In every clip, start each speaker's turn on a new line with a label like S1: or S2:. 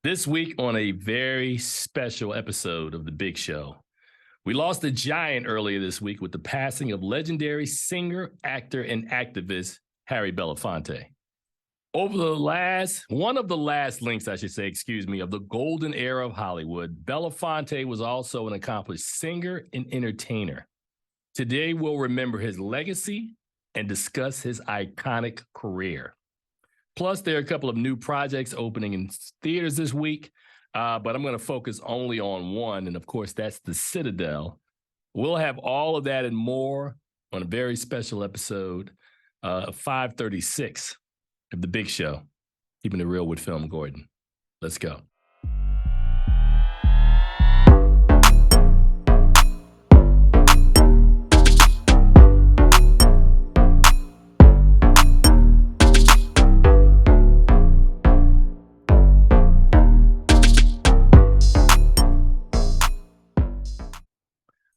S1: This week on a very special episode of The Big Show, we lost a giant earlier this week with the passing of legendary singer, actor, and activist Harry Belafonte. Over one of the last links, of the golden era of Hollywood, Belafonte was also an accomplished singer and entertainer. Today, we'll remember his legacy and discuss his iconic career. Plus, there are a couple of new projects opening in theaters this week, but I'm going to focus only on one, and of course, that's the Citadel. We'll have all of that and more on a very special episode of 536 of The Big Show, keeping it real with FilmGordon. Let's go.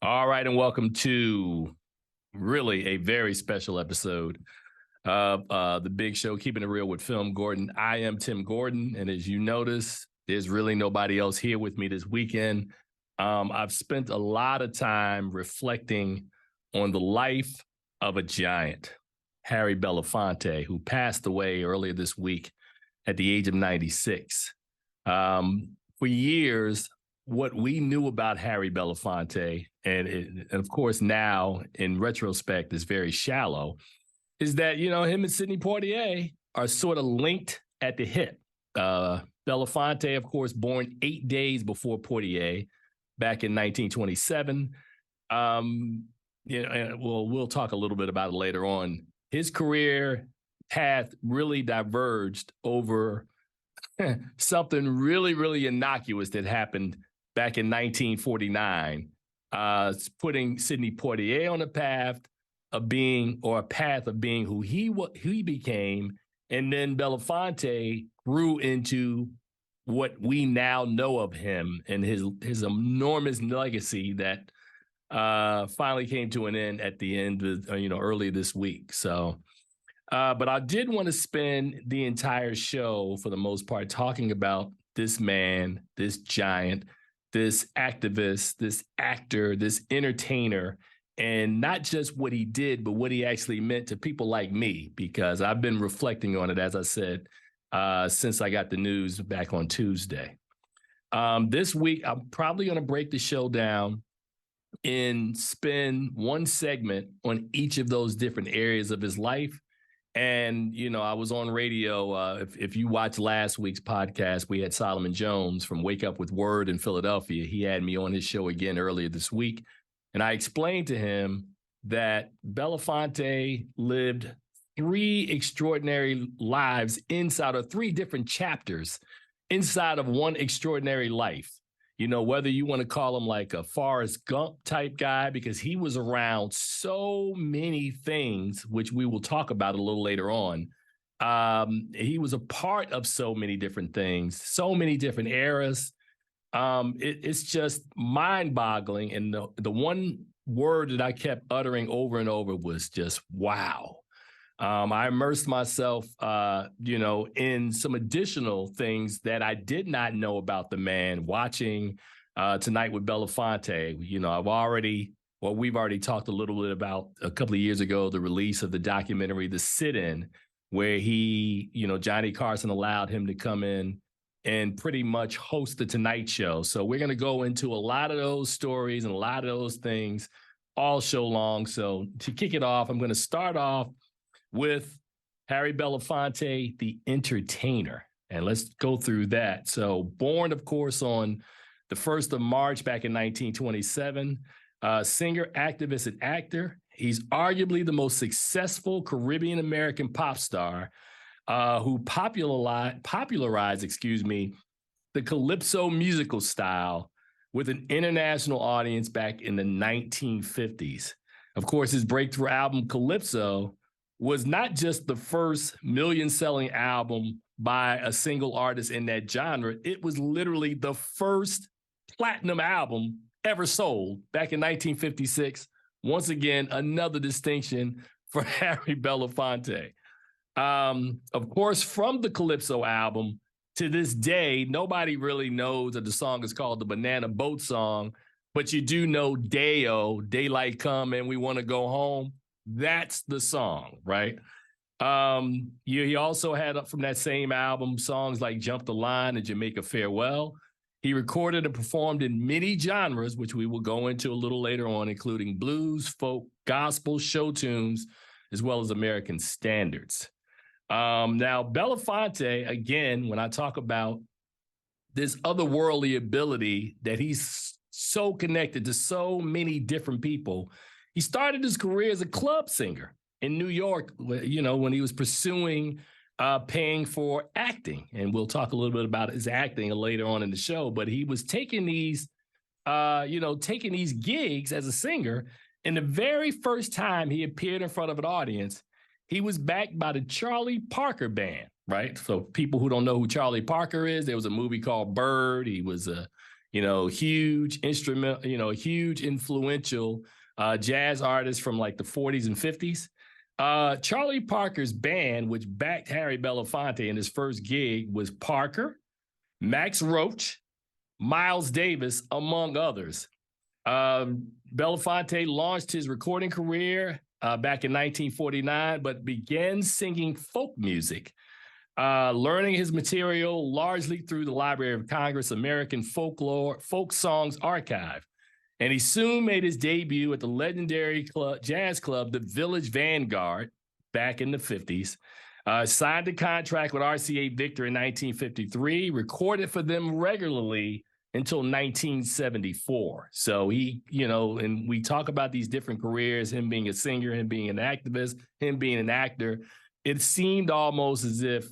S1: All right, and welcome to really a very special episode of The Big Show, keeping it real with FilmGordon. I am Tim Gordon, and as you notice, there's really nobody else here with me this weekend. I've spent a lot of time reflecting on the life of a giant, Harry Belafonte, who passed away earlier this week at the age of 96. For years, what we knew about Harry Belafonte, and of course now in retrospect is very shallow, is that, him and Sidney Poitier are sort of linked at the hip. Belafonte, of course, born 8 days before Poitier back in 1927. We'll talk a little bit about it later on. His career path really diverged over something really, really innocuous that happened back in 1949, putting Sidney Poitier on a path of being who he became, and then Belafonte grew into what we now know of him and his enormous legacy that finally came to an end at the end of early this week. So, but I did want to spend the entire show, for the most part, talking about this man, this giant, this activist, this actor, this entertainer, and not just what he did, but what he actually meant to people like me, because I've been reflecting on it, as I said, since I got the news back on Tuesday. This week, I'm probably going to break the show down and spend one segment on each of those different areas of his life. And, I was on radio. If you watched last week's podcast, we had Solomon Jones from Wake Up with Word in Philadelphia. He had me on his show again earlier this week. And I explained to him that Belafonte lived 3 extraordinary lives inside of 3 different chapters inside of one extraordinary life. Whether you want to call him like a Forrest Gump type guy, because he was around so many things, which we will talk about a little later on. He was a part of so many different things, so many different eras. It's just mind-boggling. And the one word that I kept uttering over and over was just, wow. I immersed myself, in some additional things that I did not know about the man watching Tonight with Belafonte. We've already talked a little bit about a couple of years ago, the release of the documentary, The Sit-In, where Johnny Carson allowed him to come in and pretty much host the Tonight Show. So we're going to go into a lot of those stories and a lot of those things all show long. So to kick it off, I'm going to start off with Harry Belafonte, the entertainer. And let's go through that. So born, of course, on the 1st of March back in 1927, singer, activist, and actor. He's arguably the most successful Caribbean-American pop star who popularized, the Calypso musical style with an international audience back in the 1950s. Of course, his breakthrough album, Calypso, was not just the first million-selling album by a single artist in that genre. It was literally the first platinum album ever sold back in 1956. Once again, another distinction for Harry Belafonte. Of course, from the Calypso album, to this day, nobody really knows that the song is called the Banana Boat Song, but you do know Day-O, Daylight Come and We Want to Go Home. That's the song, right? He also had up from that same album songs like Jump the Line and Jamaica Farewell. He recorded and performed in many genres, which we will go into a little later on, including blues, folk, gospel, show tunes, as well as American standards. Now, Belafonte, again, when I talk about this otherworldly ability that he's so connected to so many different people, he started his career as a club singer in New York, you know, when he was pursuing paying for acting. And we'll talk a little bit about his acting later on in the show, but he was taking these, taking these gigs as a singer. And the very first time he appeared in front of an audience, he was backed by the Charlie Parker Band, right? So people who don't know who Charlie Parker is, there was a movie called Bird. He was a, huge instrument, huge influential jazz artist from like the 40s and 50s. Charlie Parker's band, which backed Harry Belafonte in his first gig, was Parker, Max Roach, Miles Davis, among others. Belafonte launched his recording career back in 1949, but began singing folk music, learning his material largely through the Library of Congress American Folk Songs Archive. And he soon made his debut at the legendary jazz club, the Village Vanguard, back in the 50s. Signed a contract with RCA Victor in 1953, recorded for them regularly until 1974. So he, and we talk about these different careers, him being a singer, him being an activist, him being an actor. It seemed almost as if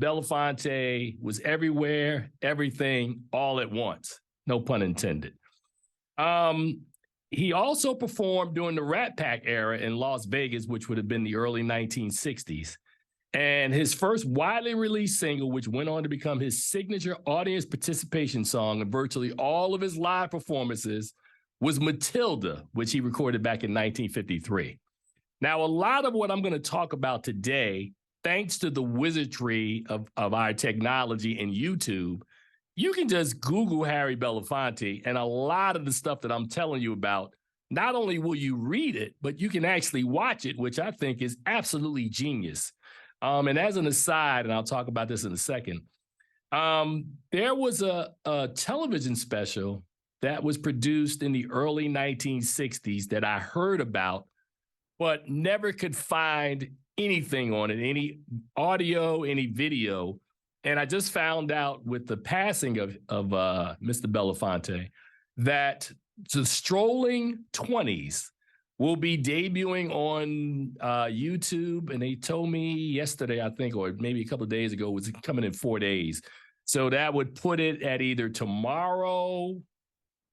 S1: Belafonte was everywhere, everything, all at once. No pun intended. He also performed during the Rat Pack era in Las Vegas, which would have been the early 1960s. And his first widely released single, which went on to become his signature audience participation song in virtually all of his live performances, was Matilda, which he recorded back in 1953. Now, a lot of what I'm going to talk about today, thanks to the wizardry of our technology and YouTube, you can just Google Harry Belafonte, and a lot of the stuff that I'm telling you about, not only will you read it, but you can actually watch it, which I think is absolutely genius. And as an aside, and I'll talk about this in a second, there was a television special that was produced in the early 1960s that I heard about, but never could find anything on it, any audio, any video. And I just found out with the passing of Mr. Belafonte that the Strolling 20s will be debuting on YouTube. And they told me yesterday, I think, or maybe a couple of days ago, it was coming in 4 days. So that would put it at either tomorrow,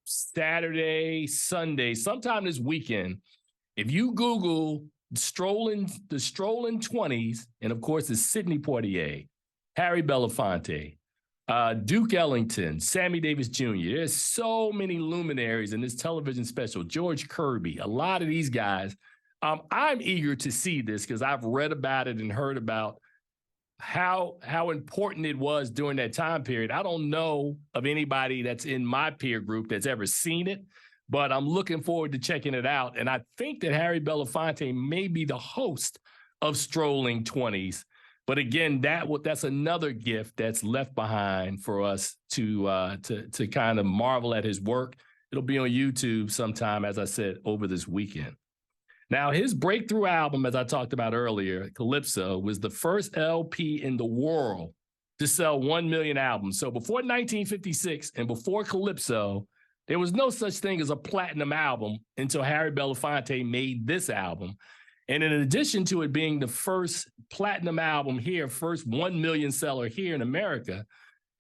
S1: Saturday, Sunday, sometime this weekend. If you Google the Strolling 20s, and of course, it's Sidney Poitier, Harry Belafonte, Duke Ellington, Sammy Davis Jr. There's so many luminaries in this television special. George Kirby, a lot of these guys. I'm eager to see this because I've read about it and heard about how important it was during that time period. I don't know of anybody that's in my peer group that's ever seen it, but I'm looking forward to checking it out. And I think that Harry Belafonte may be the host of Strolling 20s. But again, that's another gift that's left behind for us to kind of marvel at his work. It'll be on YouTube sometime, as I said, over this weekend. Now, his breakthrough album, as I talked about earlier, Calypso, was the first LP in the world to sell 1 million albums. So before 1956 and before Calypso, there was no such thing as a platinum album until Harry Belafonte made this album. And in addition to it being the first platinum album here, first 1 million seller here in America,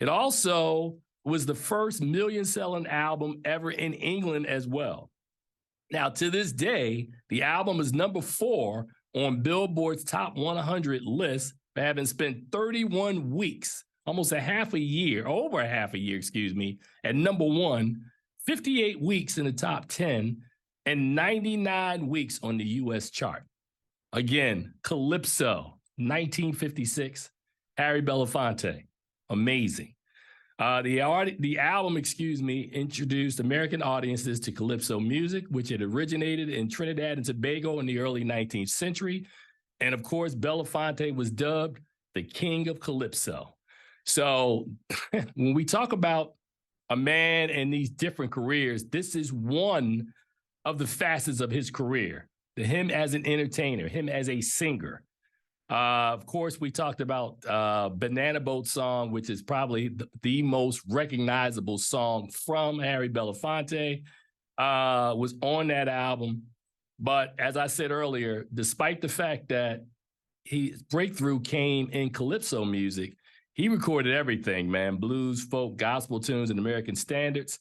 S1: it also was the first million-selling album ever in England as well. Now, to this day, the album is number 4 on Billboard's Top 100 list for having spent 31 weeks, almost over a half a year, at number 1, 58 weeks in the top 10, and 99 weeks on the U.S. chart. Again, Calypso, 1956, Harry Belafonte. Amazing. The album, introduced American audiences to calypso music, which had originated in Trinidad and Tobago in the early 19th century. And of course, Belafonte was dubbed the king of calypso. So when we talk about a man and these different careers, this is one of the facets of his career. Him as an entertainer, him as a singer. Of course, we talked about Banana Boat Song, which is probably the most recognizable song from Harry Belafonte, was on that album. But as I said earlier, despite the fact that his breakthrough came in calypso music, he recorded everything, man, blues, folk, gospel tunes, and American standards,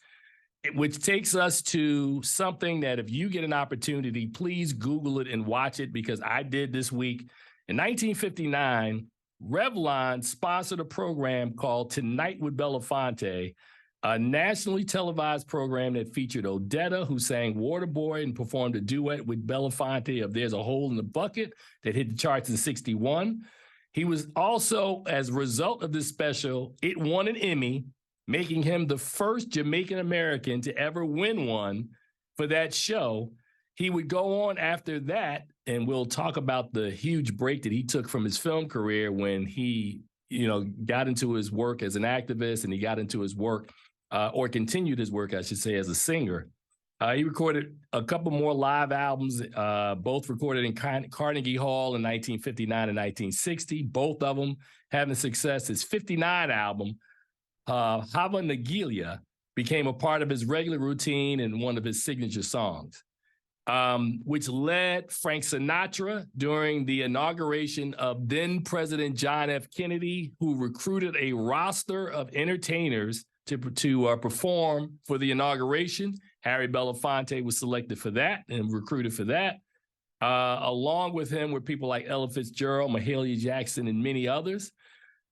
S1: which takes us to something that if you get an opportunity, please Google it and watch it, because I did this week. In 1959, Revlon sponsored a program called Tonight with Belafonte, a nationally televised program that featured Odetta, who sang Waterboy and performed a duet with Belafonte of There's a Hole in the Bucket that hit the charts in 61. He was also, as a result of this special, it won an Emmy, making him the first Jamaican American to ever win one for that show. He would go on after that, and we'll talk about the huge break that he took from his film career when he, got into his work as an activist, and he got into his work, or continued his work, I should say, as a singer. He recorded a couple more live albums, both recorded in Carnegie Hall in 1959 and 1960, both of them having success. His 59 album, Hava Nagilia, became a part of his regular routine and one of his signature songs, which led Frank Sinatra during the inauguration of then President John F. Kennedy, who recruited a roster of entertainers to perform for the inauguration. Harry Belafonte was selected for that and recruited for that. Along with him were people like Ella Fitzgerald, Mahalia Jackson, and many others.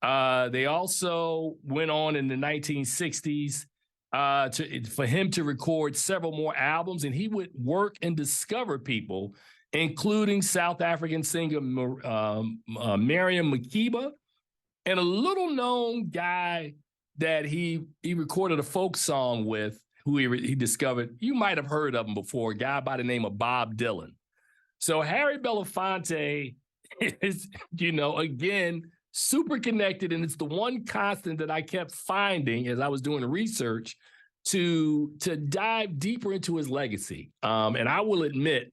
S1: They also went on in the 1960s for him to record several more albums, and he would work and discover people, including South African singer Miriam Makeba, and a little-known guy that he recorded a folk song with, who he discovered. You might have heard of him before, a guy by the name of Bob Dylan. So Harry Belafonte is, again, super connected, and it's the one constant that I kept finding as I was doing the research to dive deeper into his legacy. And I will admit,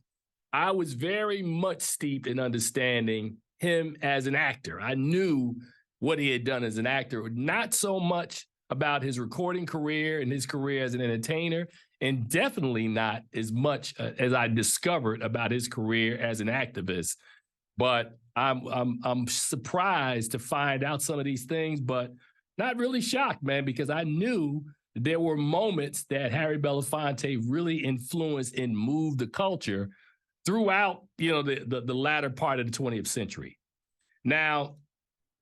S1: I was very much steeped in understanding him as an actor. I knew what he had done as an actor, not so much about his recording career and his career as an entertainer, and definitely not as much as I discovered about his career as an activist. But I'm surprised to find out some of these things, but not really shocked, man, because I knew there were moments that Harry Belafonte really influenced and moved the culture throughout, the latter part of the 20th century. Now,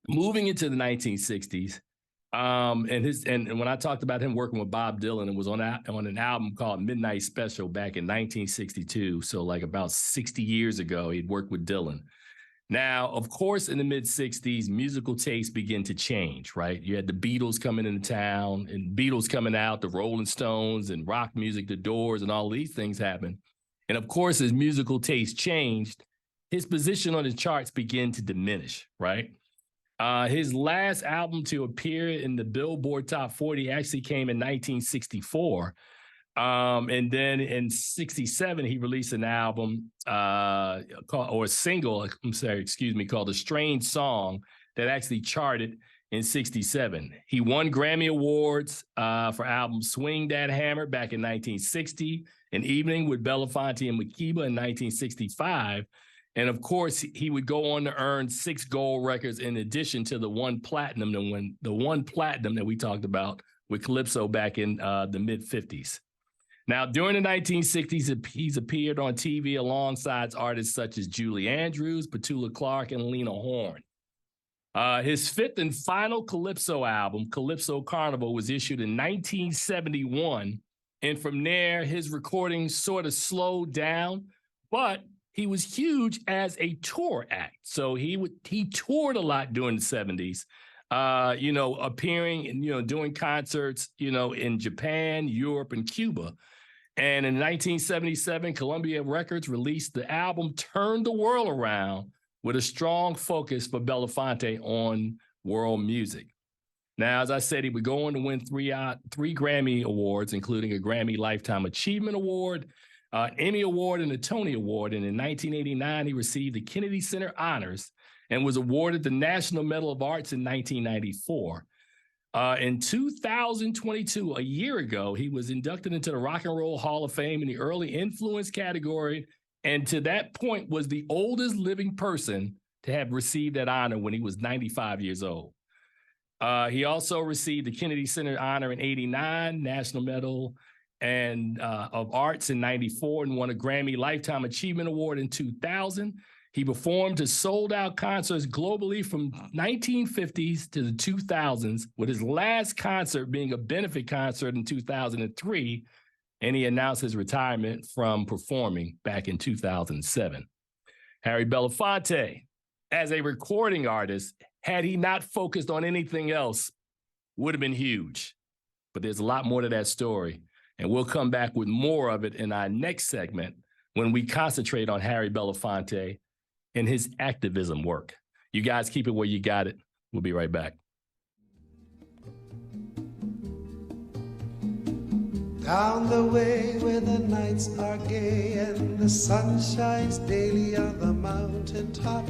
S1: moving into the 1960s, and when I talked about him working with Bob Dylan, it was on an album called Midnight Special back in 1962. So like about 60 years ago, he'd worked with Dylan. Now, of course, in the mid-60s, musical tastes begin to change, right? You had the Beatles coming into town and Beatles coming out, the Rolling Stones and rock music, the Doors, and all these things happened. And of course, as musical taste changed, his position on the charts began to diminish, right? His last album to appear in the Billboard Top 40 actually came in 1964. And then in 67, he released an album called A Strange Song that actually charted in 67. He won Grammy Awards for album Swing That Hammer back in 1960, An Evening with Belafonte and Makeba in 1965. And of course, he would go on to earn 6 gold records in addition to the one platinum that we talked about with Calypso back in the mid-50s. Now, during the 1960s, he's appeared on TV alongside artists such as Julie Andrews, Petula Clark, and Lena Horne. His 5th and final Calypso album, Calypso Carnival, was issued in 1971. And from there, his recordings sort of slowed down, but he was huge as a tour act. So he toured a lot during the 70s. appearing and, doing concerts, in Japan, Europe, and Cuba. And in 1977, Columbia Records released the album Turn the World Around with a strong focus for Belafonte on world music. Now, as I said, he would go on to win three Grammy Awards, including a Grammy Lifetime Achievement Award, Emmy Award, and a Tony Award. And in 1989, he received the Kennedy Center Honors and was awarded the National Medal of Arts in 1994. In 2022, a year ago, he was inducted into the Rock and Roll Hall of Fame in the Early Influence category, and to that point was the oldest living person to have received that honor when he was 95 years old. He also received the Kennedy Center Honor in 89, National Medal of Arts in 94, and won a Grammy Lifetime Achievement Award in 2000. He performed his sold-out concerts globally from 1950s to the 2000s, with his last concert being a benefit concert in 2003, and he announced his retirement from performing back in 2007. Harry Belafonte, as a recording artist, had he not focused on anything else, would have been huge. But there's a lot more to that story, and we'll come back with more of it in our next segment when we concentrate on Harry Belafonte and his activism work. You guys keep it where you got it. We'll be right back.
S2: Down the way where the nights are gay and the sun shines daily on the mountain top,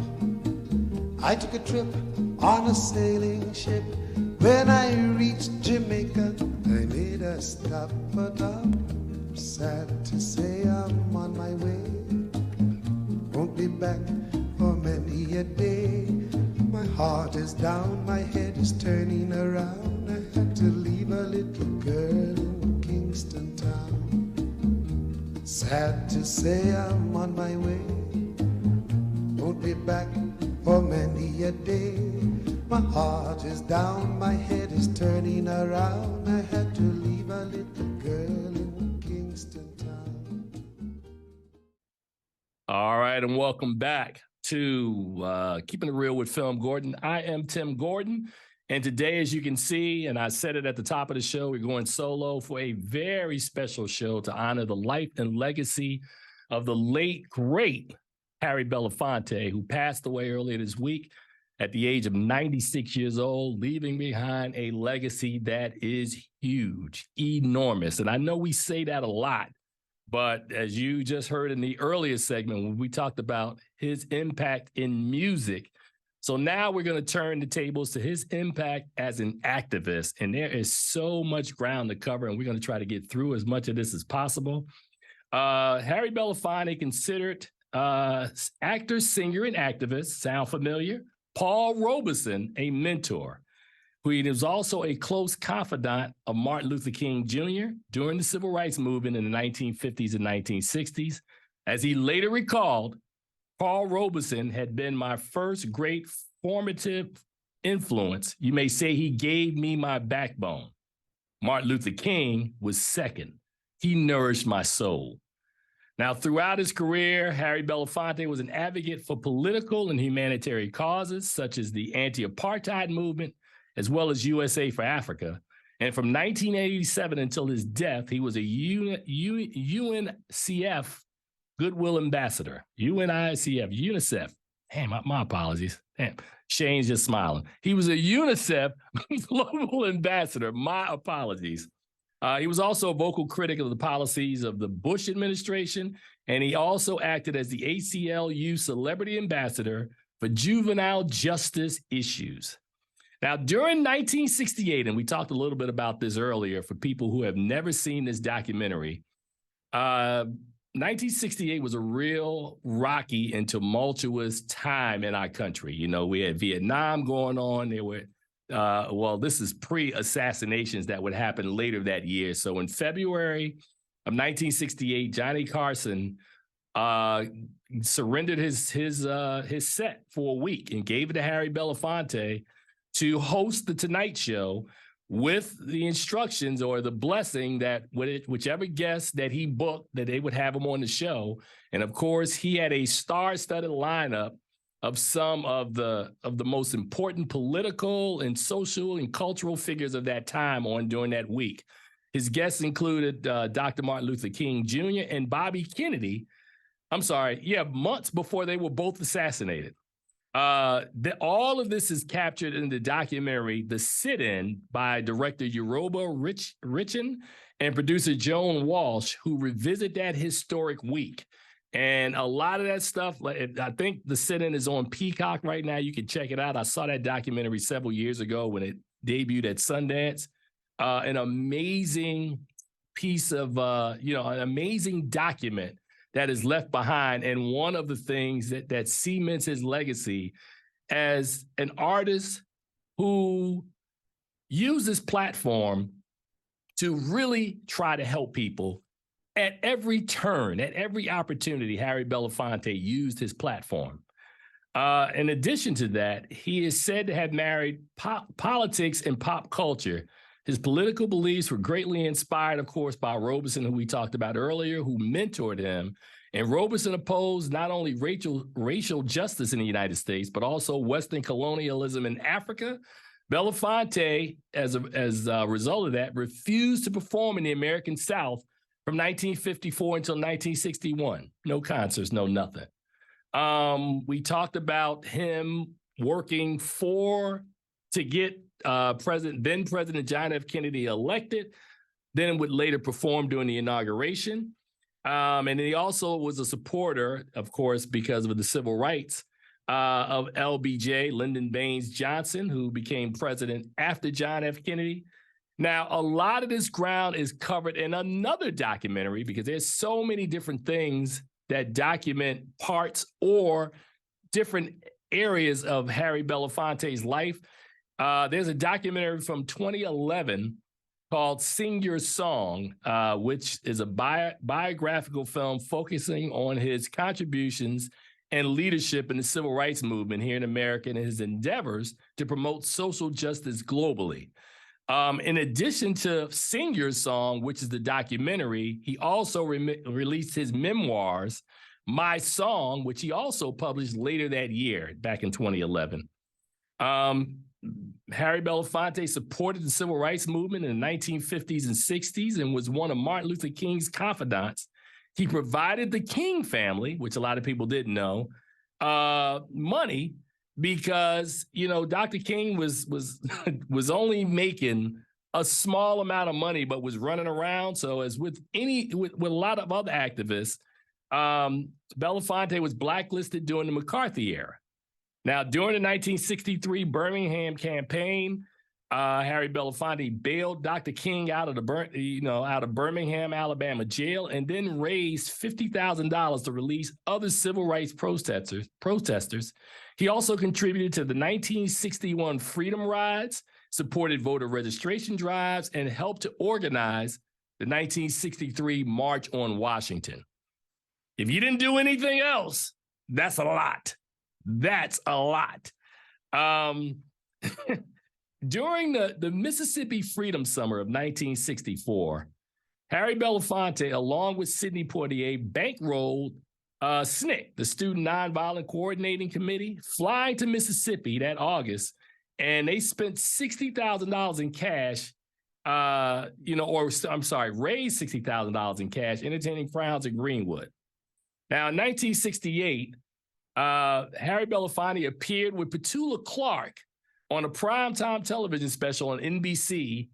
S2: I took a trip on a sailing ship. When I reached Jamaica, I made a stop, but I'm sad to say I'm on my way. Won't be back for many a day. My heart is down, my head is turning around. I had to leave a little girl in Kingston town. Sad to say I'm on my way. Won't be back for many a day. My heart is down, my head is turning around. I had to leave a little girl in Kingston town.
S1: All right, and welcome back to Keeping It Real with Film Gordon. I am Tim Gordon, and today, as you can see, and I said it at the top of the show, we're going solo for a very special show to honor the life and legacy of the late, great Harry Belafonte, who passed away earlier this week at the age of 96 years old, leaving behind a legacy that is huge, enormous. And I know we say that a lot, but as you just heard in the earlier segment, when we talked about his impact in music, so now we're going to turn the tables to his impact as an activist. And there is so much ground to cover, and we're going to try to get through as much of this as possible. Harry Belafonte, considered actor, singer, and activist. Sound familiar? Paul Robeson, a mentor, who was also a close confidant of Martin Luther King Jr. during the Civil Rights Movement in the 1950s and 1960s. As he later recalled, Paul Robeson had been my first great formative influence. You may say he gave me my backbone. Martin Luther King was second. He nourished my soul. Now, throughout his career, Harry Belafonte was an advocate for political and humanitarian causes, such as the anti-apartheid movement, as well as USA for Africa. And from 1987 until his death, he was a UNCF Goodwill Ambassador. UNICF. Damn, my apologies. Damn, Shane's just smiling. He was a UNICEF Global Ambassador. My apologies. He was also a vocal critic of the policies of the Bush administration, and he also acted as the ACLU Celebrity Ambassador for juvenile justice issues. Now, during 1968, and we talked a little bit about this earlier for people who have never seen this documentary, 1968 was a real rocky and tumultuous time in our country. You know, we had Vietnam going on. There were this is pre-assassinations that would happen later that year. So in February of 1968, Johnny Carson surrendered his set for a week and gave it to Harry Belafonte to host the Tonight Show, with the instructions or the blessing that whichever guest that he booked, that they would have him on the show. And of course, he had a star-studded lineup of some of the most important political and social and cultural figures of that time on during that week. His guests included Dr. Martin Luther King Jr. and Bobby Kennedy. Months before they were both assassinated. All of this is captured in the documentary The Sit-In by director Yoruba Richin and producer Joan Walsh, who revisit that historic week. And a lot of that stuff, I think The Sit-In is on Peacock right now. You can check it out. I saw that documentary several years ago when it debuted at Sundance. An amazing piece of, an amazing document that is left behind. And one of the things that cements his legacy as an artist who used this platform to really try to help people at every turn, at every opportunity. Harry Belafonte used his platform. In addition to that, he is said to have married politics and pop culture. His political beliefs were greatly inspired, of course, by Robeson, who we talked about earlier, who mentored him. And Robeson opposed not only racial justice in the United States, but also Western colonialism in Africa. Belafonte, as a result of that, refused to perform in the American South from 1954 until 1961. No concerts, no nothing. We talked about him working to get then President John F. Kennedy elected, then would later perform during the inauguration. And he also was a supporter, of course, because of the civil rights of LBJ, Lyndon Baines Johnson, who became president after John F. Kennedy. Now, a lot of this ground is covered in another documentary because there's so many different things that document parts or different areas of Harry Belafonte's life. There's a documentary from 2011 called Sing Your Song, which is a biographical film focusing on his contributions and leadership in the civil rights movement here in America and his endeavors to promote social justice globally. In addition to Sing Your Song, which is the documentary, he also released his memoirs, My Song, which he also published later that year, back in 2011. Harry Belafonte supported the civil rights movement in the 1950s and 60s and was one of Martin Luther King's confidants. He provided the King family, which a lot of people didn't know, money because, Dr. King was only making a small amount of money, but was running around. So as with a lot of other activists, Belafonte was blacklisted during the McCarthy era. Now, during the 1963 Birmingham campaign, Harry Belafonte bailed Dr. King out of Birmingham, Alabama jail, and then raised $50,000 to release other civil rights protesters. He also contributed to the 1961 Freedom Rides, supported voter registration drives, and helped to organize the 1963 March on Washington. If you didn't do anything else, that's a lot. That's a lot. During the Mississippi Freedom Summer of 1964, Harry Belafonte, along with Sidney Poitier, bankrolled SNCC, the Student Nonviolent Coordinating Committee, flying to Mississippi that August, and they spent $60,000 in cash, raised $60,000 in cash, entertaining crowds in Greenwood. Now, in 1968, Harry Belafonte appeared with Petula Clark on a primetime television special on NBC,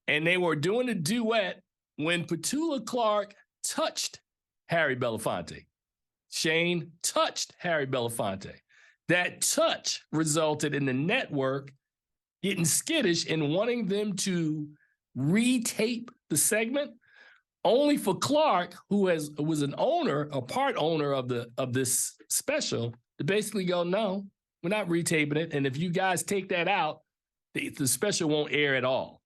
S1: and they were doing a duet when Petula Clark touched Harry Belafonte. Shane touched Harry Belafonte. That touch resulted in the network getting skittish and wanting them to retape the segment, only for Clark, who was a part owner of this special, to basically go, no, we're not retaping it. And if you guys take that out, the special won't air at all.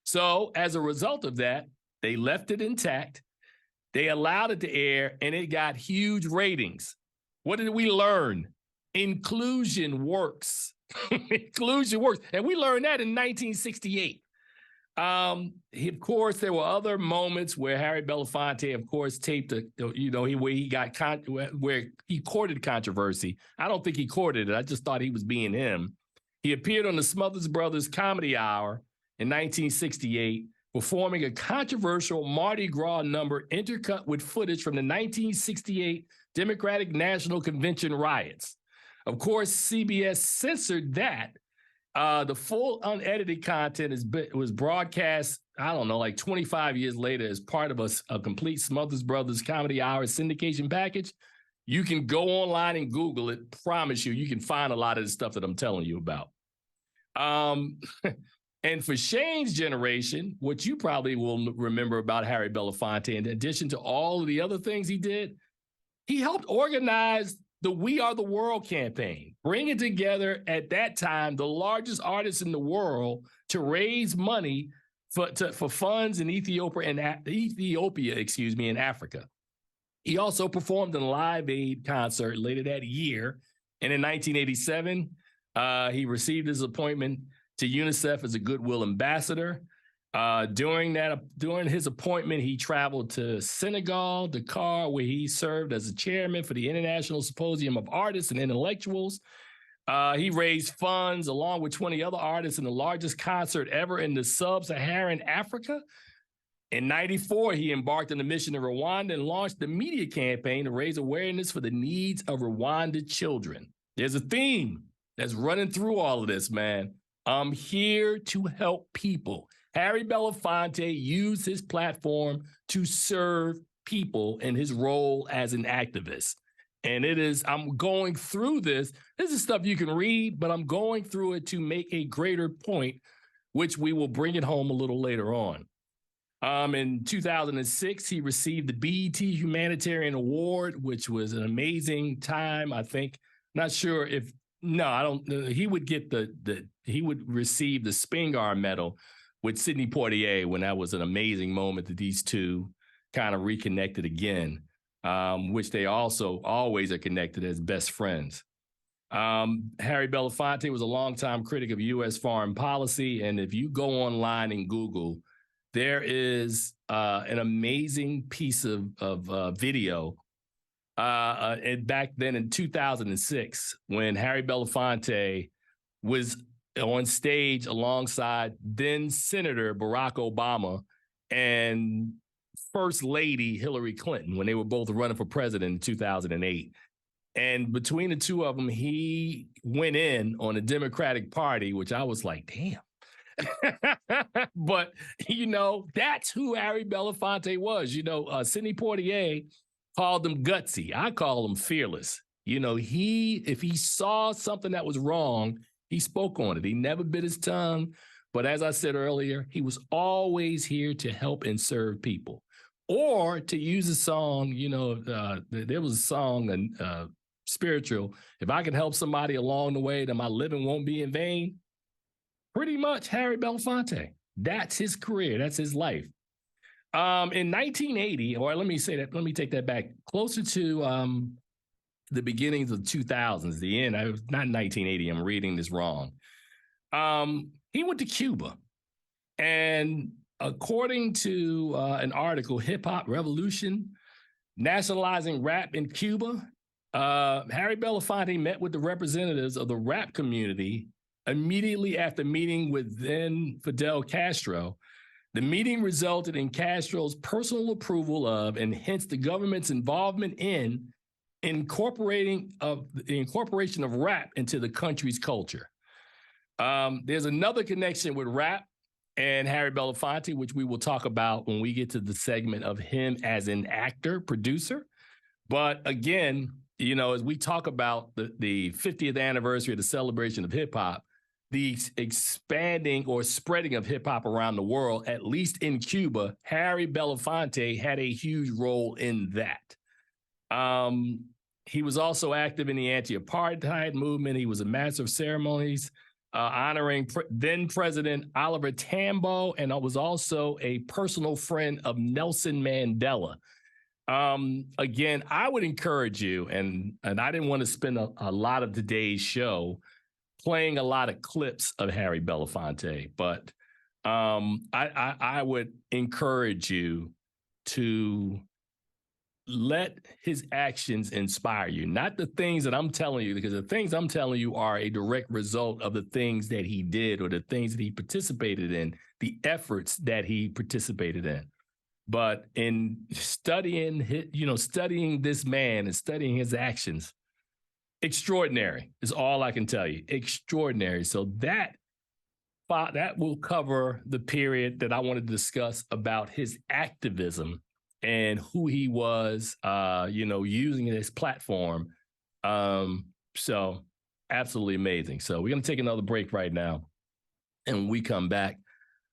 S1: So as a result of that, they left it intact. They allowed it to air, and it got huge ratings. What did we learn? Inclusion works. Inclusion works. And we learned that in 1968. Of course, there were other moments where Harry Belafonte, of course, taped where he courted controversy. I don't think he courted it. I just thought he was being him. He appeared on the Smothers Brothers Comedy Hour in 1968, performing a controversial Mardi Gras number intercut with footage from the 1968 Democratic National Convention riots. Of course, CBS censored that. The full unedited content was broadcast, I don't know, like 25 years later as part of a complete Smothers Brothers Comedy Hour syndication package. You can go online and Google it. Promise you can find a lot of the stuff that I'm telling you about. And for Shane's generation, what you probably will remember about Harry Belafonte, in addition to all of the other things he did, he helped organize the We Are the World campaign, bringing together at that time the largest artists in the world to raise money for funds in Ethiopia, in Africa. He also performed in a Live Aid concert later that year, and in 1987, he received his appointment to UNICEF as a Goodwill Ambassador. During his appointment, he traveled to Senegal, Dakar, where he served as a chairman for the International Symposium of Artists and Intellectuals. He raised funds along with 20 other artists in the largest concert ever in the sub-Saharan Africa. In 1994, he embarked on a mission to Rwanda and launched the media campaign to raise awareness for the needs of Rwanda children. There's a theme that's running through all of this, man. I'm here to help people. Harry Belafonte used his platform to serve people in his role as an activist. And I'm going through this. This is stuff you can read, but I'm going through it to make a greater point, which we will bring it home a little later on. In 2006, he received the BET Humanitarian Award, which was an amazing time. I think, not sure if, no, I don't, he would get he would receive the Spingarn Medal with Sidney Poitier when that was an amazing moment that these two kind of reconnected again, which they also always are connected as best friends. Harry Belafonte was a longtime critic of U.S. foreign policy, and if you go online and Google, there is an amazing piece of video and back then in 2006 when Harry Belafonte was on stage alongside then Senator Barack Obama and First Lady Hillary Clinton when they were both running for president in 2008. And between the two of them, he went in on the Democratic Party, which I was like, damn. But, that's who Harry Belafonte was. Sidney Poitier called him gutsy. I call him fearless. If he saw something that was wrong, he spoke on it. He never bit his tongue. But as I said earlier, he was always here to help and serve people. Or to use a song, there was a song, spiritual, if I can help somebody along the way, then my living won't be in vain. Pretty much Harry Belafonte. That's his career. That's his life. In 1980, or let me take that back, closer to the beginnings of the 2000s, the end, not 1980, I'm reading this wrong. He went to Cuba. And according to an article, Hip Hop Revolution, Nationalizing Rap in Cuba, Harry Belafonte met with the representatives of the rap community immediately after meeting with then Fidel Castro. The meeting resulted in Castro's personal approval of, and hence the government's involvement in, the incorporation of rap into the country's culture. There's another connection with rap and Harry Belafonte, which we will talk about when we get to the segment of him as an actor, producer. But again, as we talk about the 50th anniversary of the celebration of hip hop, the expanding or spreading of hip hop around the world, at least in Cuba, Harry Belafonte had a huge role in that. He was also active in the anti-apartheid movement. He was a master of ceremonies, honoring then President Oliver Tambo, and was also a personal friend of Nelson Mandela. Again, I would encourage you, and I didn't want to spend a lot of today's show playing a lot of clips of Harry Belafonte, but I would encourage you to let his actions inspire you, not the things that I'm telling you, because the things I'm telling you are a direct result of the things that he did or the things that he participated in, the efforts that he participated in. But in studying this man and studying his actions, extraordinary is all I can tell you. Extraordinary. So that will cover the period that I want to discuss about his activism and who he was, using his platform. So absolutely amazing. So we're going to take another break right now. And when we come back,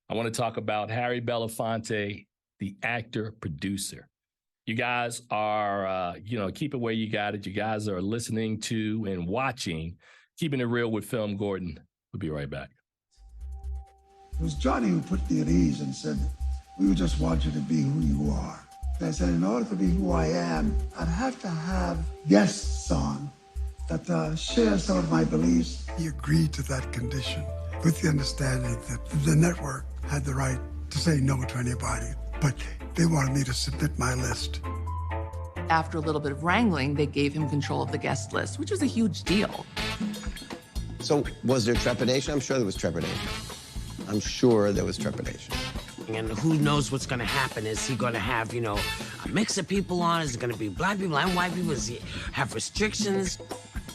S1: I want to talk about Harry Belafonte, the actor, producer. You guys are, keep it where you got it. You guys are listening to and watching Keeping It Real with FilmGordon. We'll be right back.
S3: It was Johnny who put me at ease and said, we would just want you to be who you are. I said, in order to be who I am, I'd have to have guests on that share some of my beliefs.
S4: He agreed to that condition with the understanding that the network had the right to say no to anybody, but they wanted me to submit my list.
S5: After a little bit of wrangling, they gave him control of the guest list, which was a huge deal.
S6: So was there trepidation? I'm sure there was trepidation. I'm sure there was trepidation.
S7: And who knows what's going to happen? Is he going to have, a mix of people on? Is it going to be black people and white people? Does he have restrictions?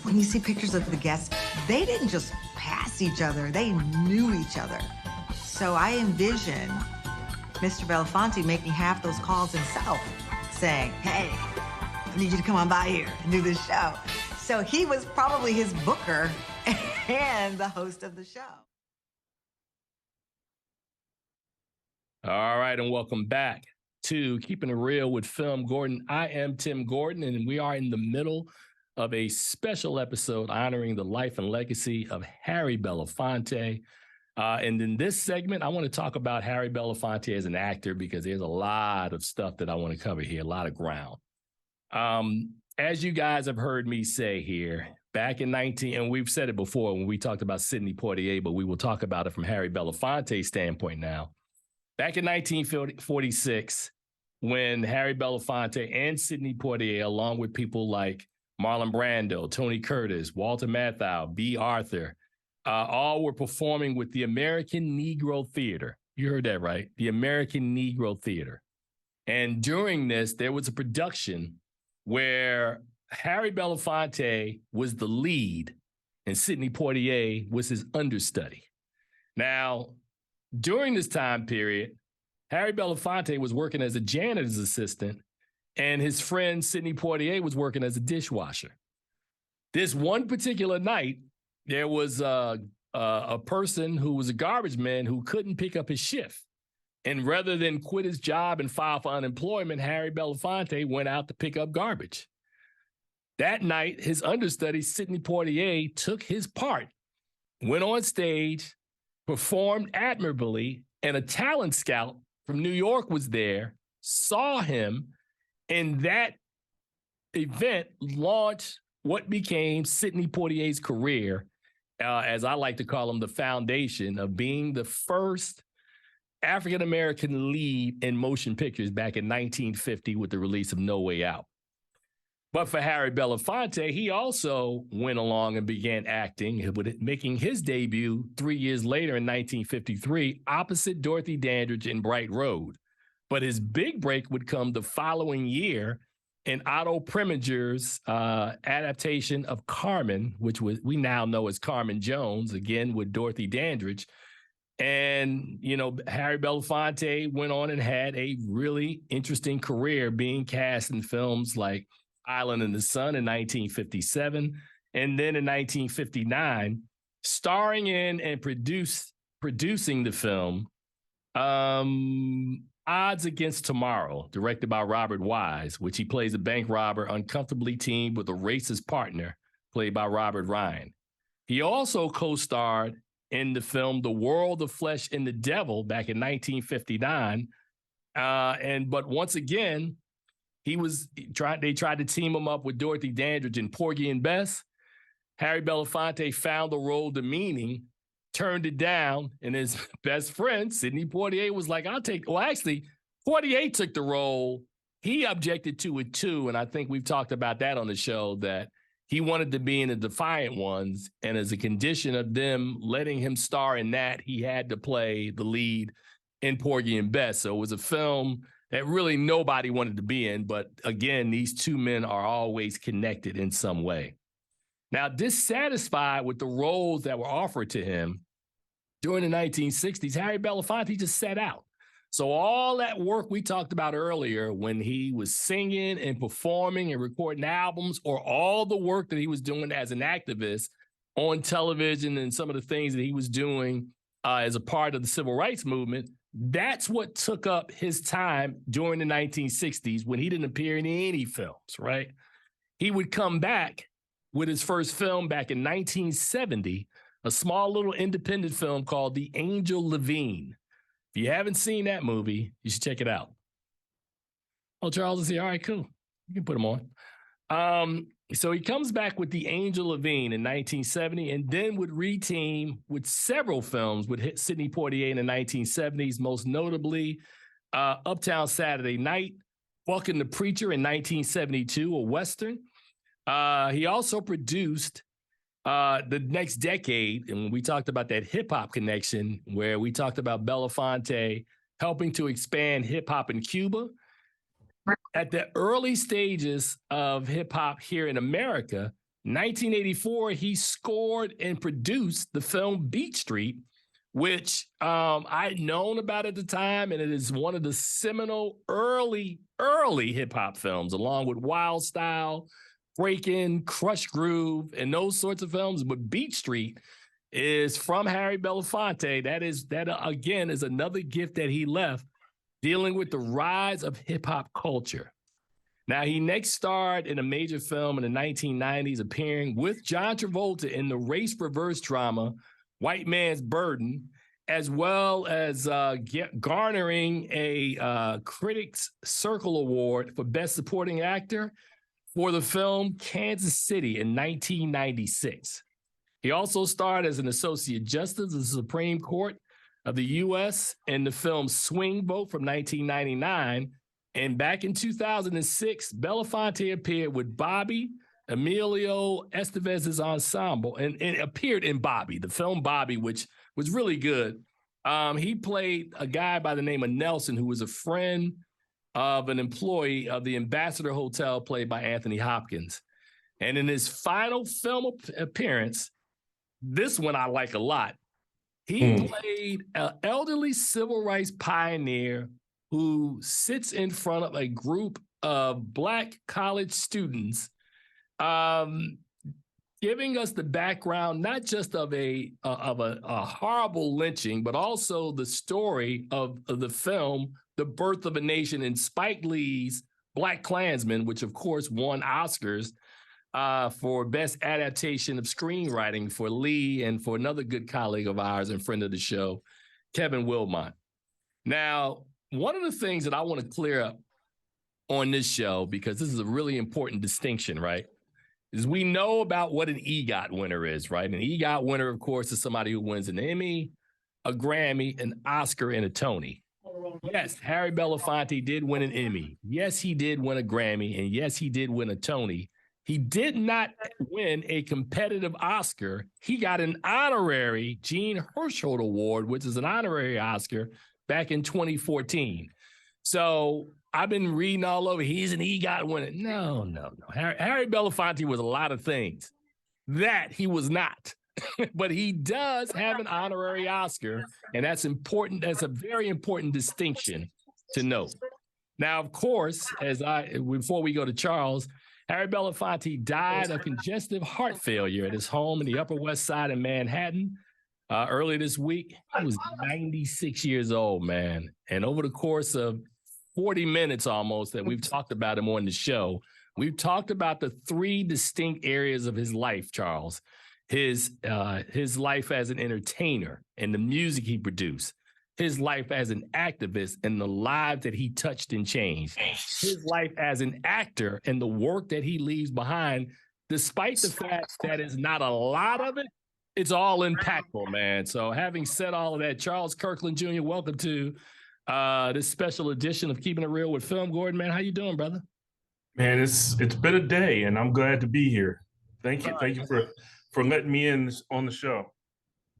S8: When you see pictures of the guests, they didn't just pass each other. They knew each other. So I envision Mr. Belafonte making half those calls himself, saying, hey, I need you to come on by here and do this show. So he was probably his booker and the host of the show.
S1: All right, and welcome back to Keeping It Real with FilmGordon. I am Tim Gordon, and we are in the middle of a special episode honoring the life and legacy of Harry Belafonte. And in this segment, I want to talk about Harry Belafonte as an actor because there's a lot of stuff that I want to cover here, a lot of ground. As you guys have heard me say here, back in and we've said it before when we talked about Sidney Poitier, but we will talk about it from Harry Belafonte's standpoint now. Back in 1946, when Harry Belafonte and Sidney Poitier, along with people like Marlon Brando, Tony Curtis, Walter Matthau, B. Arthur, all were performing with the American Negro Theater. You heard that right, the American Negro Theater. And during this, there was a production where Harry Belafonte was the lead and Sidney Poitier was his understudy. Now, during this time period, Harry Belafonte was working as a janitor's assistant, and his friend Sidney Poitier was working as a dishwasher. This one particular night, there was a person who was a garbage man who couldn't pick up his shift. And rather than quit his job and file for unemployment, Harry Belafonte went out to pick up garbage. That night, his understudy, Sidney Poitier, took his part, went on stage, performed admirably, and a talent scout from New York was there, saw him, and that event launched what became Sidney Poitier's career, as I like to call him, the foundation of being the first African-American lead in motion pictures back in 1950 with the release of No Way Out. But for Harry Belafonte, he also went along and began acting, making his debut 3 years later in 1953 opposite Dorothy Dandridge in Bright Road. But his big break would come the following year in Otto Preminger's adaptation of Carmen, which we now know as Carmen Jones, again with Dorothy Dandridge. And, Harry Belafonte went on and had a really interesting career being cast in films like Island in the Sun in 1957, and then in 1959, starring in and producing the film Odds Against Tomorrow, directed by Robert Wise, which he plays a bank robber uncomfortably teamed with a racist partner played by Robert Ryan. He also co-starred in the film The World of Flesh and the Devil back in 1959, but once again, they tried to team him up with Dorothy Dandridge in Porgy and Bess. Harry Belafonte found the role demeaning, turned it down, and his best friend, Sidney Poitier, was like, actually, Poitier took the role. He objected to it too, and I think we've talked about that on the show, that he wanted to be in the Defiant Ones, and as a condition of them letting him star in that, he had to play the lead in Porgy and Bess. So it was a film that really nobody wanted to be in, but again, these two men are always connected in some way. Now, dissatisfied with the roles that were offered to him during the 1960s, Harry Belafonte just sat out. So all that work we talked about earlier, when he was singing and performing and recording albums, or all the work that he was doing as an activist on television and some of the things that he was doing as a part of the civil rights movement, that's what took up his time during the 1960s when he didn't appear in any films, right? He would come back with his first film back in 1970, a small little independent film called The Angel Levine. If you haven't seen that movie, you should check it out. Oh, Charles is here. All right, cool. You can put him on. So he comes back with The Angel Levine in 1970, and then would reteam with several films with Sidney Poitier in the 1970s, most notably Uptown Saturday Night, Bucking the Preacher in 1972, a Western. He also produced the next decade, and we talked about that hip-hop connection, where we talked about Belafonte helping to expand hip-hop in Cuba. At the early stages of hip-hop here in America, 1984, he scored and produced the film Beat Street, which I'd known about at the time, and it is one of the seminal early hip-hop films, along with Wild Style, Breakin', Crush Groove, and those sorts of films. But Beat Street is from Harry Belafonte. That again is another gift that he left, dealing with the rise of hip-hop culture. Now, he next starred in a major film in the 1990s, appearing with John Travolta in the race reverse drama White Man's Burden, as well as garnering a Critics Circle Award for Best Supporting Actor for the film Kansas City in 1996. He also starred as an associate justice of the Supreme Court of the U.S. in the film Swing Vote from 1999. And back in 2006, Belafonte appeared with Bobby, Emilio Estevez's ensemble, and appeared in Bobby, the film Bobby, which was really good. He played a guy by the name of Nelson, who was a friend of an employee of the Ambassador Hotel, played by Anthony Hopkins. And in his final film appearance, this one I like a lot, he played an elderly civil rights pioneer who sits in front of a group of Black college students, giving us the background, not just of a horrible lynching, but also the story of the film, The Birth of a Nation, and Spike Lee's Black Klansman, which of course won Oscars for Best Adaptation of Screenwriting for Lee and for another good colleague of ours and friend of the show, Kevin Wilmot. Now, one of the things that I want to clear up on this show, because this is a really important distinction, right, is we know about what an EGOT winner is, right? An EGOT winner, of course, is somebody who wins an Emmy, a Grammy, an Oscar, and a Tony. Yes, Harry Belafonte did win an Emmy. Yes, he did win a Grammy, and yes, he did win a Tony. He did not win a competitive Oscar. He got an honorary Gene Herschel Award, which is an honorary Oscar, back in 2014. So I've been reading all over. He's an EGOT winner. No. Harry Belafonte was a lot of things that he was not. But he does have an honorary Oscar, and that's important. That's a very important distinction to note. Now, of course, before we go to Charles, Harry Belafonte died of congestive heart failure at his home in the Upper West Side of Manhattan earlier this week. He was 96 years old, man. And over the course of 40 minutes almost that we've talked about him on the show, we've talked about the three distinct areas of his life, Charles. His life as an entertainer and the music he produced, his life as an activist and the lives that he touched and changed, his life as an actor and the work that he leaves behind, despite the fact that it's not a lot of it, it's all impactful, man. So having said all of that, Charles Kirkland Jr., welcome to this special edition of Keeping It Real with FilmGordon, man. How you doing, brother?
S9: Man, it's been a day, and I'm glad to be here. Thank you for letting me in on the show.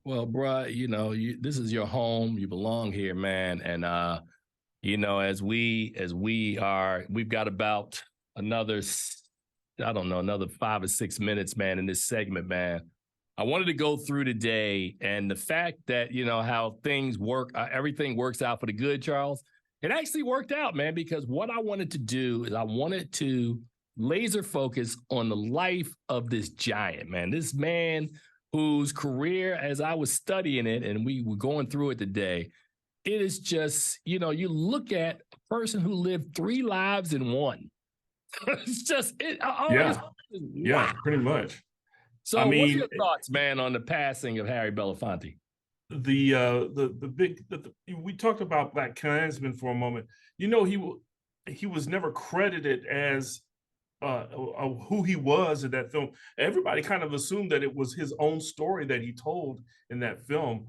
S1: Well, bruh, this is your home. You belong here, man. And as we've got about another 5 or 6 minutes, man, in this segment, man. I wanted to go through today and the fact that, how things work, everything works out for the good, Charles. It actually worked out, man, because what I wanted to do is I wanted to laser focus on the life of this giant, man. This man whose career, as I was studying it and we were going through it today, it is just, you look at a person who lived 3 lives in one. It's just,
S9: wow. Pretty much.
S1: So what are your thoughts, man, on the passing of Harry Belafonte?
S9: We talked about Black Klansman for a moment. He was never credited as who he was in that film. Everybody kind of assumed that it was his own story that he told in that film,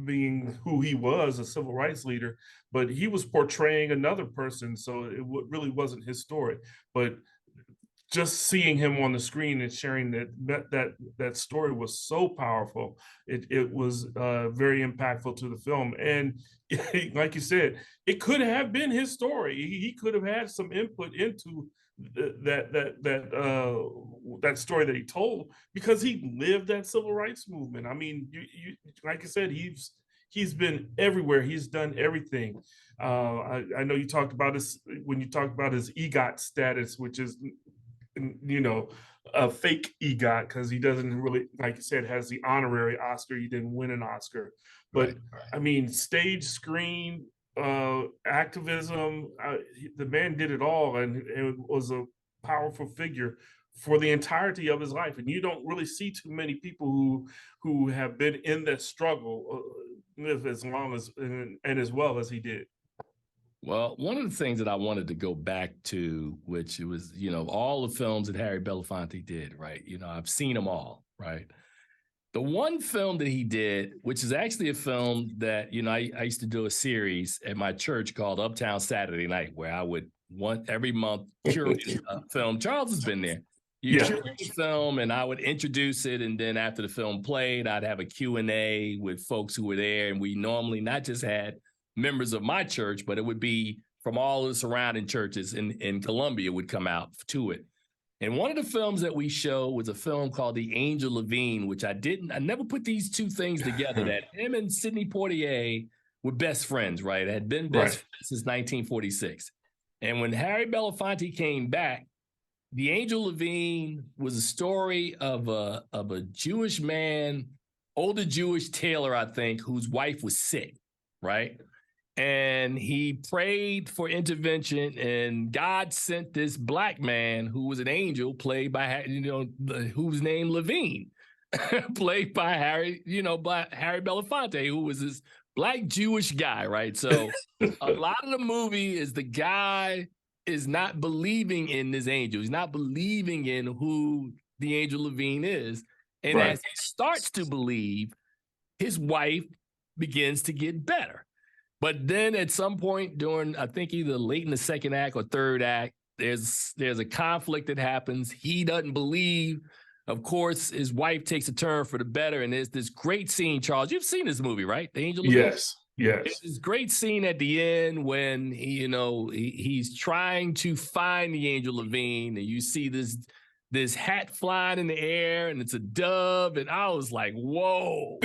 S9: being who he was, a civil rights leader, but he was portraying another person, so it really wasn't his story. But just seeing him on the screen and sharing that story was so powerful. It was very impactful to the film. And like you said, it could have been his story. He could have had some input into that story that he told, because he lived that civil rights movement. I mean, you like I said, he's been everywhere. He's done everything. I know you talked about his EGOT status, which is, a fake EGOT, because he doesn't really, like you said, has the honorary Oscar. He didn't win an Oscar, but right. I mean, stage, screen, activism, the man did it all, and it was a powerful figure for the entirety of his life. And you don't really see too many people who have been in that struggle as long as and as well as he did.
S1: Well, one of the things that I wanted to go back to, which it was, all the films that Harry Belafonte did, right? I've seen them all, right? The one film that he did, which is actually a film that, I used to do a series at my church called Uptown Saturday Night, where I would every month curate a film. Charles has been there. Curate the film, and I would introduce it, and then after the film played, I'd have a Q&A with folks who were there, and we normally not just had members of my church, but it would be from all the surrounding churches in Columbia would come out to it. And one of the films that we show was a film called The Angel Levine, which I never put these two things together, that him and Sidney Poitier were best friends, right? Had been best friends since 1946. And when Harry Belafonte came back, The Angel Levine was a story of a Jewish man, older Jewish tailor, I think, whose wife was sick, right? And he prayed for intervention, and God sent this Black man who was an angel, played by, whose name Levine, played by Harry Belafonte, who was this Black Jewish guy, right? So a lot of the movie is the guy is not believing in this angel. He's not believing in who the angel Levine is. And as he starts to believe, his wife begins to get better. But then at some point during, I think either late in the second act or third act, there's a conflict that happens. He doesn't believe. Of course, his wife takes a turn for the better. And there's this great scene, Charles. You've seen this movie, right? The Angel Levine?
S9: Yes.
S1: There's this great scene at the end when he's trying to find the Angel Levine, and you see this hat flying in the air, and it's a dove, and I was like, whoa.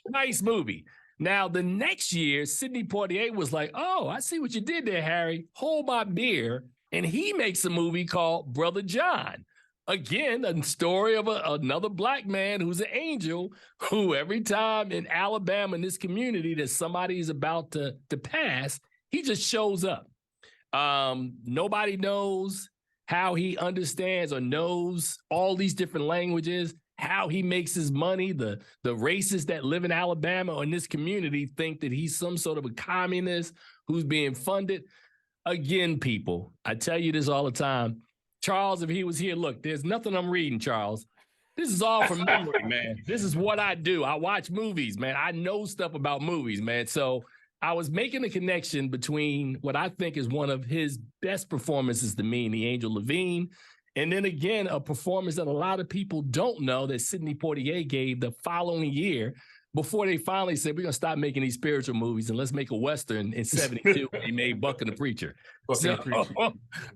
S1: Nice movie. Now, the next year, Sidney Poitier was like, oh, I see what you did there, Harry. Hold my beer. And he makes a movie called Brother John. Again, a story of another Black man who's an angel, who every time in Alabama, in this community, that somebody is about to pass, he just shows up. Nobody knows how he understands or knows all these different languages, how he makes his money. The racists that live in Alabama or in this community think that he's some sort of a communist who's being funded. Again, people, I tell you this all the time. Charles, if he was here, look, there's nothing I'm reading, Charles. This is all from memory, man. This is what I do. I watch movies, man. I know stuff about movies, man. So I was making a connection between what I think is one of his best performances to me, the Angel Levine, and then again, a performance that a lot of people don't know that Sidney Poitier gave the following year before they finally said, we're going to stop making these spiritual movies and let's make a Western in 72. He made Buck and the Preacher.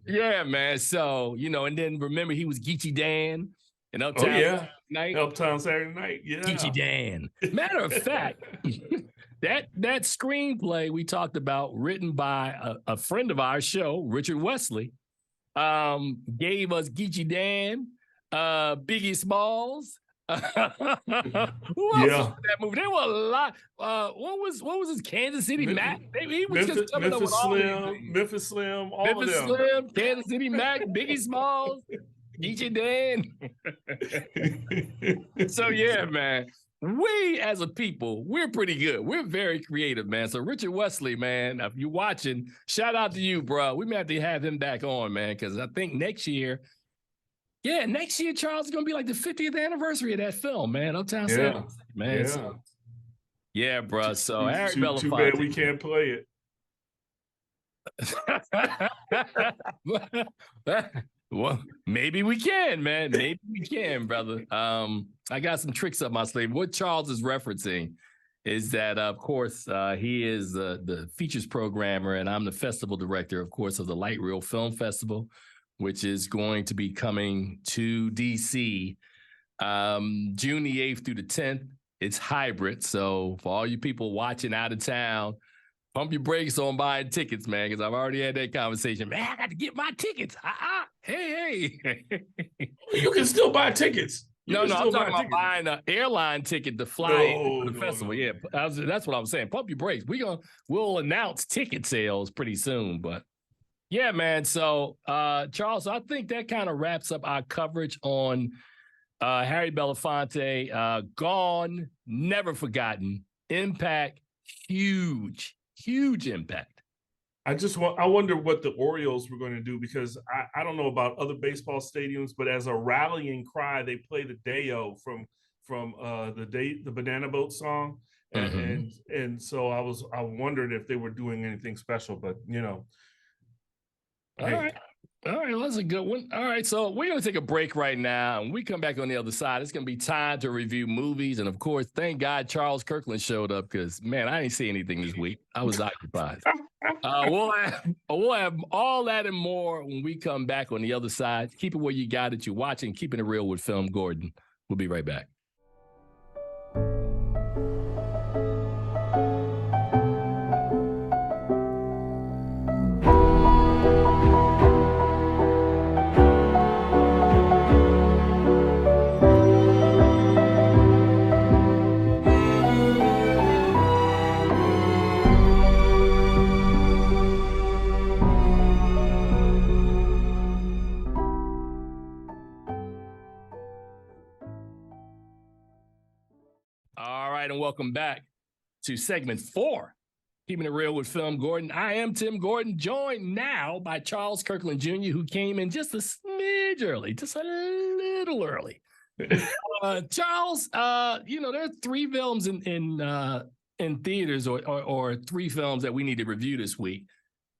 S1: Yeah, man. So, you know, and then remember he was Geechee Dan in Uptown Saturday Night.
S9: Uptown Saturday Night, yeah.
S1: Geechee Dan. Matter of fact, that screenplay we talked about, written by a friend of our show, Richard Wesley, gave us Geechee Dan, Biggie Smalls. Who else was in that movie? There were a lot. What was his Kansas City Mac? He was just coming up with all
S9: Memphis Slim, all
S1: Memphis
S9: of them.
S1: Slim, Kansas City Mac, Biggie Smalls, Geechee Dan. So yeah, man. We as a people, we're pretty good. We're very creative, man. So Richard Wesley, man, if you're watching, shout out to you, bro. We may have to have him back on, man, because I think next year, Charles, is going to be like the 50th anniversary of that film, man. Uptown Saturday, man.
S9: Yeah.
S1: So, yeah, bro. So Harry Belafonte.
S9: Too bad we can't play
S1: it. Well, maybe we can, man. Maybe we can, brother. I got some tricks up my sleeve. What Charles is referencing is that, of course, he is the features programmer, and I'm the festival director, of course, of the Light Reel Film Festival, which is going to be coming to DC June the 8th through the 10th. It's hybrid. So for all you people watching out of town, pump your brakes on buying tickets, man, because I've already had that conversation. Man, I got to get my tickets. Hey.
S9: You can still buy tickets.
S1: No, I'm talking about buying an airline ticket to fly to the festival. Yeah, that's what I was saying. Pump your brakes. We'll announce ticket sales pretty soon, but yeah, man. So, Charles, I think that kind of wraps up our coverage on Harry Belafonte. Gone, never forgotten. Impact, huge impact.
S9: I wonder what the Orioles were going to do, because I don't know about other baseball stadiums, but as a rallying cry, they play the Day-O from the Banana Boat song, and so I wondered if they were doing anything special, but you know.
S1: All right, well, that's a good one. All right, so we're going to take a break right now, and we come back on the other side. It's going to be time to review movies, and of course, thank God Charles Kirkland showed up, because, man, I didn't see anything this week. I was occupied. We'll have all that and more when we come back on the other side. Keep it where you got it. You're watching Keeping It Real with FilmGordon. We'll be right back. And welcome back to segment 4, Keeping It Real with FilmGordon. I am Tim Gordon, joined now by Charles Kirkland Jr., who came in just a smidge early, just a little early. Charles, you know, there are 3 films in theaters or 3 films that we need to review this week.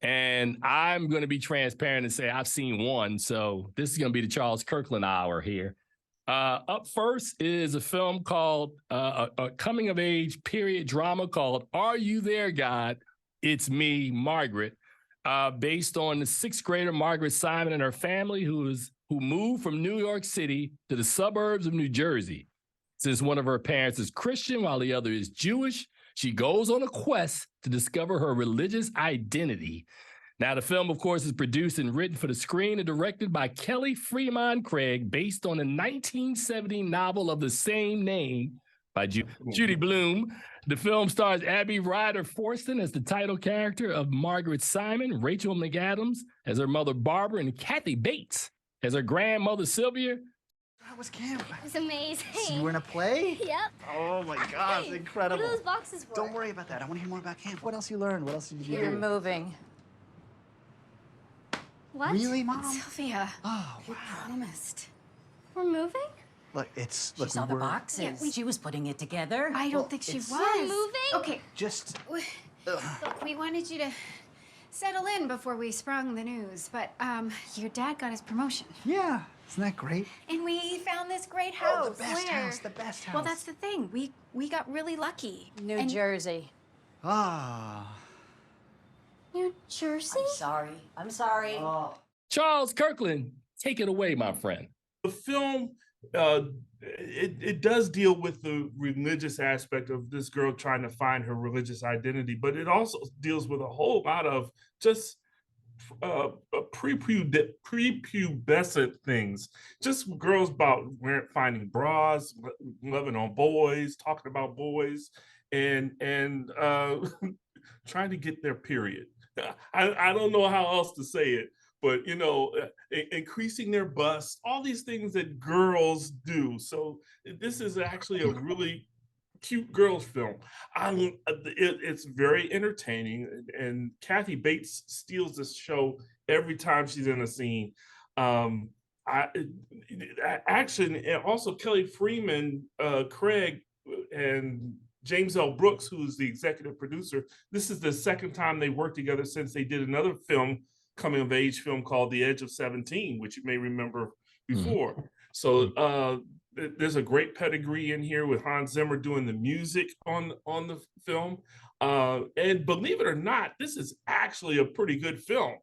S1: And I'm going to be transparent and say I've seen one. So this is going to be the Charles Kirkland hour here. Up first is a film called a coming-of-age period drama called Are You There, God? It's Me, Margaret, based on the 6th grader Margaret Simon and her family who moved from New York City to the suburbs of New Jersey. Since one of her parents is Christian while the other is Jewish, she goes on a quest to discover her religious identity. Now, the film, of course, is produced and written for the screen and directed by Kelly Fremont Craig, based on a 1970 novel of the same name by Judy Blume. The film stars Abby Ryder Forston as the title character of Margaret Simon, Rachel McAdams as her mother Barbara, and Kathy Bates as her grandmother Sylvia.
S10: How was camp?
S11: It was amazing.
S10: So you were in a play?
S11: Yep.
S10: Oh my gosh,
S11: Hey,
S10: incredible.
S11: What are those boxes for?
S10: Don't worry about that. I want to hear more about camp. What else you learned? What else did you do?
S12: You're moving.
S11: What?
S10: Really, Mom?
S12: Sylvia.
S10: Oh,
S12: You promised.
S11: We're moving?
S10: Look,
S11: She saw the boxes.
S12: Yeah,
S11: she was putting it together.
S12: I don't think she was.
S13: Moving?
S12: Okay.
S10: just...
S12: Look, we wanted you to settle in before we sprung the news, but your dad got his promotion.
S10: Yeah, isn't that great?
S12: And we found this great house.
S10: Oh, the best house, the best house.
S12: Well, that's the thing. We got really lucky.
S11: New Jersey.
S10: Ah.
S12: New Jersey?
S11: I'm sorry.
S10: Oh.
S1: Charles Kirkland, take it away, my friend.
S9: The film, it does deal with the religious aspect of this girl trying to find her religious identity, but it also deals with a whole lot of just prepubescent things. Just girls about finding bras, loving on boys, talking about boys, and trying to get their period. I don't know how else to say it, but increasing their bust, all these things that girls do. So this is actually a really cute girls film. It's very entertaining, and Kathy Bates steals this show every time she's in a scene. Action, and also Kelly Freeman, Craig, and James L. Brooks, who's the executive producer. This is the second time they worked together since they did another film, coming of age film called The Edge of 17, which you may remember before. So there's a great pedigree in here with Hans Zimmer doing the music on the film. And believe it or not, this is actually a pretty good film.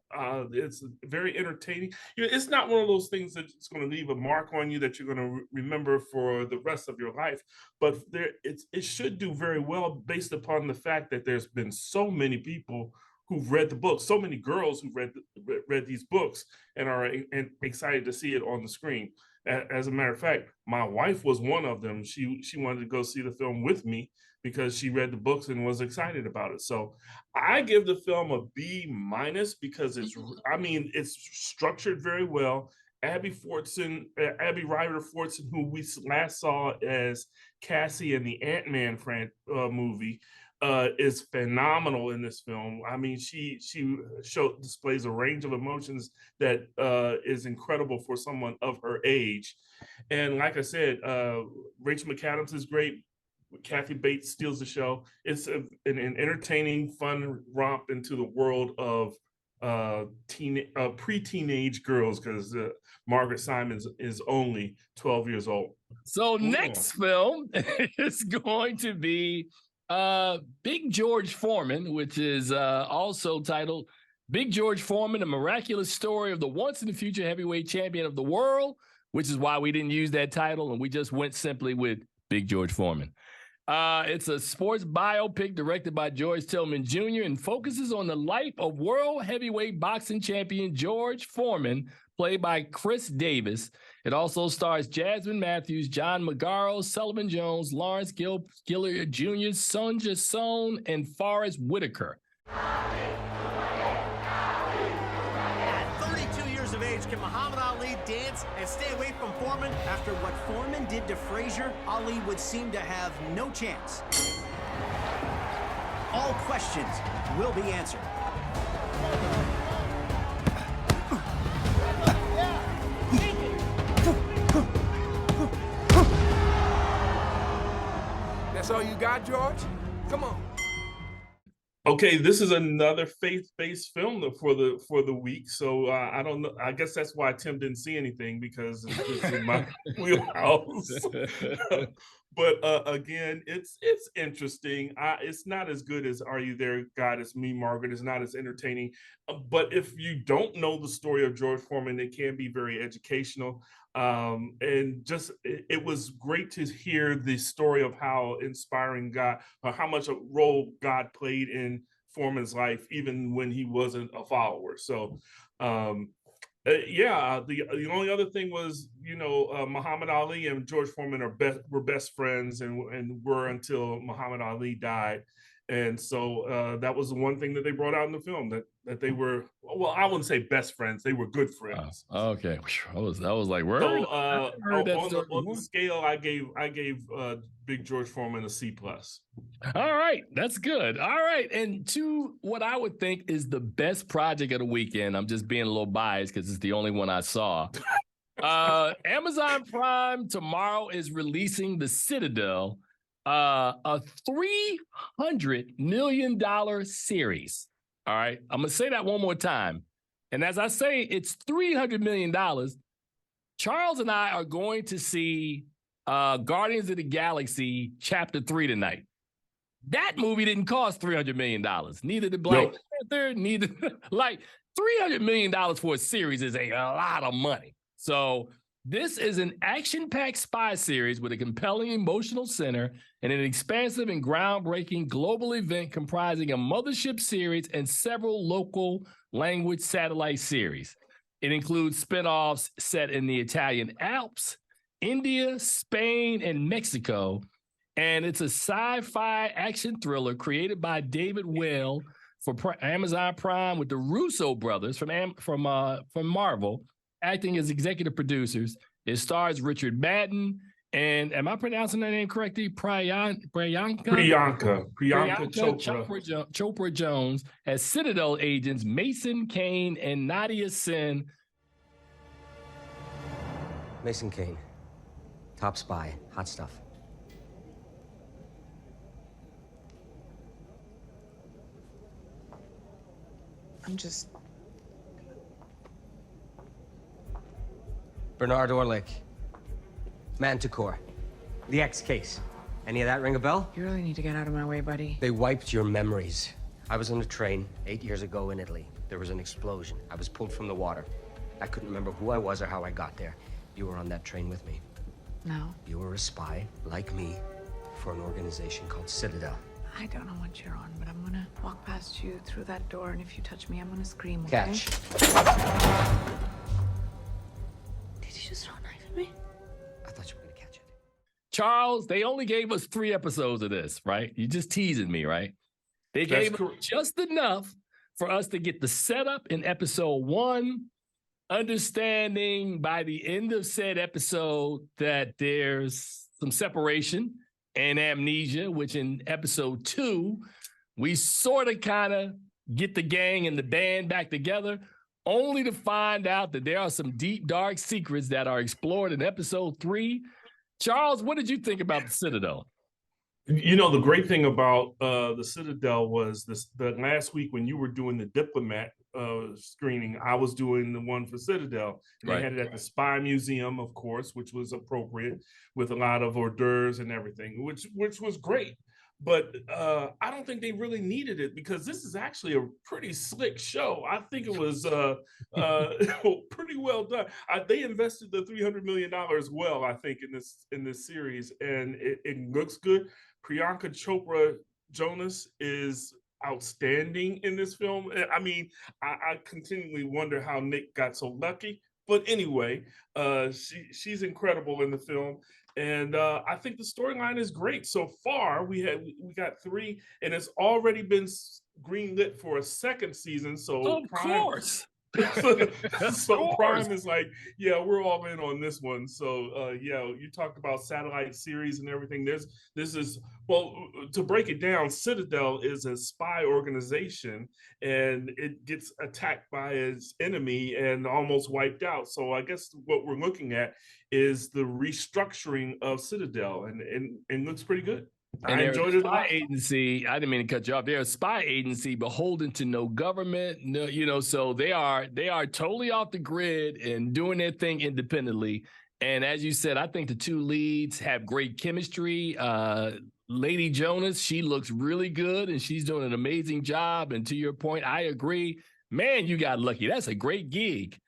S9: It's very entertaining. It's not one of those things that's going to leave a mark on you that you're going to remember for the rest of your life. But it should do very well based upon the fact that there's been so many people who've read the book, so many girls who've read these books and are excited to see it on the screen. As a matter of fact, my wife was one of them. She wanted to go see the film with me because she read the books and was excited about it. So I give the film a B- because it's structured very well. Abby Ryder Fortson, who we last saw as Cassie in the Ant-Man movie, is phenomenal in this film. I mean, she displays a range of emotions that is incredible for someone of her age. And like I said, Rachel McAdams is great. Kathy Bates steals the show. It's an entertaining, fun romp into the world of pre-teenage girls, because Margaret Simons is only 12 years old.
S1: So next film is going to be Big George Foreman, which is also titled Big George Foreman, A Miraculous Story of the Once-in-the-Future Heavyweight Champion of the World, which is why we didn't use that title, and we just went simply with Big George Foreman. It's a sports biopic directed by George Tillman Jr. and focuses on the life of world heavyweight boxing champion George Foreman, played by Chris Davis. It also stars Jasmine Matthews, John Magaro, Sullivan Jones, Lawrence Gilliard Jr., Sonja Sohn, and Forrest Whitaker.
S14: At 32 years of age, can Muhammad Ali dance and stay away from Foreman? After what Foreman did to Frazier, Ali would seem to have no chance. All questions will be answered.
S15: That's all you got, George? Come on.
S9: Okay, this is another faith-based film for the week. So I don't know. I guess that's why Tim didn't see anything, because it's in my wheelhouse. But again, it's interesting. It's not as good as Are You There, God? It's Me, Margaret. It's not as entertaining. But if you don't know the story of George Foreman, it can be very educational. And just it was great to hear the story of how inspiring God, or how much a role God played in Foreman's life, even when he wasn't a follower. So the only other thing was, Muhammad Ali and George Foreman were best friends and were until Muhammad Ali died. And so that was the one thing that they brought out in the film, that they were, well, I wouldn't say best friends, they were good friends.
S1: Okay, that was like, word.
S9: So on the scale, I gave Big George Foreman a C+.
S1: All right, that's good. All right, and to what I would think is the best project of the weekend, I'm just being a little biased because it's the only one I saw. Amazon Prime tomorrow is releasing The Citadel, a $300 million series. All right. I'm going to say that one more time. And as I say, it's $300 million. Charles and I are going to see Guardians of the Galaxy Chapter 3 tonight. That movie didn't cost $300 million. Neither did Black Panther, neither like $300 million for a series is a lot of money. So this is an action-packed spy series with a compelling emotional center and an expansive and groundbreaking global event comprising a mothership series and several local language satellite series. It includes spin-offs set in the Italian Alps, India, Spain, and Mexico. And it's a sci-fi action thriller created by David Weil for Amazon Prime with the Russo brothers from Marvel acting as executive producers. It stars Richard Madden and, am I pronouncing that name correctly? Priyanka Chopra Jones as Citadel agents Mason Kane and Nadia Sen.
S13: Mason Kane, top spy, hot stuff.
S16: I'm just...
S13: Bernard Orlick, Manticore, the X case. Any of that ring a bell?
S16: You really need to get out of my way, buddy.
S13: They wiped your memories. I was on a train 8 years ago in Italy. There was an explosion. I was pulled from the water. I couldn't remember who I was or how I got there. You were on that train with me.
S16: No.
S13: You were a spy, like me, for an organization called Citadel.
S16: I don't know what you're on, but I'm gonna walk past you through that door, and if you touch me, I'm gonna scream, okay?
S13: Catch.
S16: Did you just throw a knife at me?
S13: I thought you were gonna catch it.
S1: Charles, they only gave us 3 episodes of this, right? You're just teasing me, right? They gave us just enough for us to get the setup in episode 1, understanding by the end of said episode that there's some separation and amnesia, which in episode 2, we sort of kind of get the gang and the band back together, only to find out that there are some deep, dark secrets that are explored in episode 3. Charles, what did you think about the Citadel?
S9: You know, the great thing about the Citadel was the last week when you were doing the Diplomat screening, I was doing the one for Citadel. And They had it at the Spy Museum, of course, which was appropriate with a lot of hors d'oeuvres and everything, which was great. But I don't think they really needed it because this is actually a pretty slick show. I think it was pretty well done. They invested the $300 million well, I think, in this series, and it looks good. Priyanka Chopra Jonas is outstanding in this film. I mean, I continually wonder how Nick got so lucky. But anyway, she's incredible in the film. And I think the storyline is great. So far, we got 3, and it's already been greenlit for a 2nd season. So
S1: of course.
S9: So Prime is like, yeah, we're all in on this one. So yeah, you talked about satellite series and everything. This is, well, to break it down, Citadel is a spy organization, and it gets attacked by its enemy and almost wiped out. So I guess what we're looking at is the restructuring of Citadel, and looks pretty good.
S1: And
S9: I enjoyed it.
S1: Spy agency. I didn't mean to cut you off. They're a spy agency beholden to no government. No, so they are totally off the grid and doing their thing independently. And as you said, I think the 2 leads have great chemistry. Lady Jonas, she looks really good and she's doing an amazing job. And to your point, I agree. Man, you got lucky. That's a great gig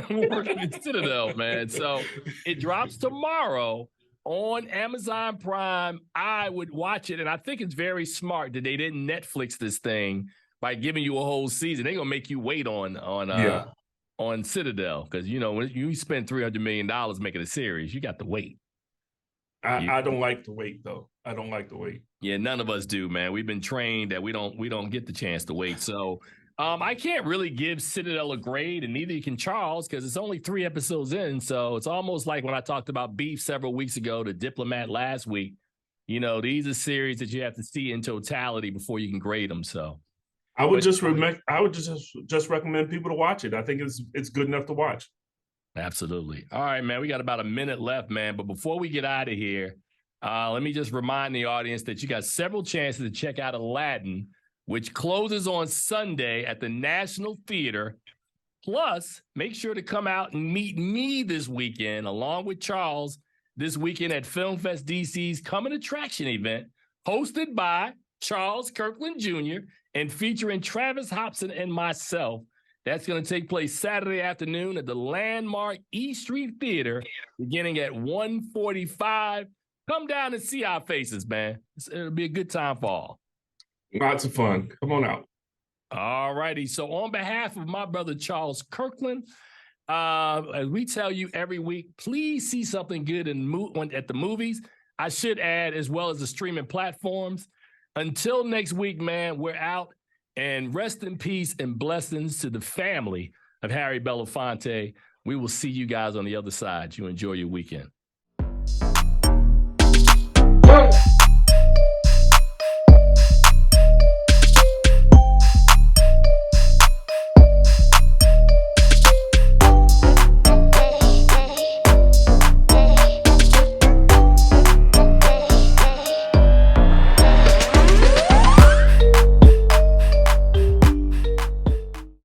S1: working at Citadel, man. So it drops tomorrow on Amazon Prime. I would watch it, and I think it's very smart that they didn't Netflix this thing by giving you a whole season. They're gonna make you wait on Citadel, because when you spend $300 million making a series, you got to wait.
S9: I don't like to wait, though. I don't like to wait.
S1: Yeah, none of us do, man. We've been trained that we don't get the chance to wait. So I can't really give Citadel a grade, and neither can Charles, because it's only 3 episodes in. So it's almost like when I talked about Beef several weeks ago, the Diplomat last week. These are series that you have to see in totality before you can grade them. So
S9: I would just recommend people to watch it. I think it's good enough to watch.
S1: Absolutely. All right, man. We got about a minute left, man. But before we get out of here, let me just remind the audience that you got several chances to check out Aladdin, which closes on Sunday at the National Theater. Plus, make sure to come out and meet me this weekend, along with Charles, this weekend at Film Fest DC's Coming Attraction event, hosted by Charles Kirkland Jr. and featuring Travis Hobson and myself. That's going to take place Saturday afternoon at the landmark E Street Theater, beginning at 1:45. Come down and see our faces, man. It'll be a good time for all.
S9: Lots of fun. Come on out.
S1: All righty. So on behalf of my brother Charles Kirkland, as we tell you every week, please see something good at the movies. I should add, as well as the streaming platforms. Until next week, man, we're out. And rest in peace and blessings to the family of Harry Belafonte. We will see you guys on the other side. You enjoy your weekend.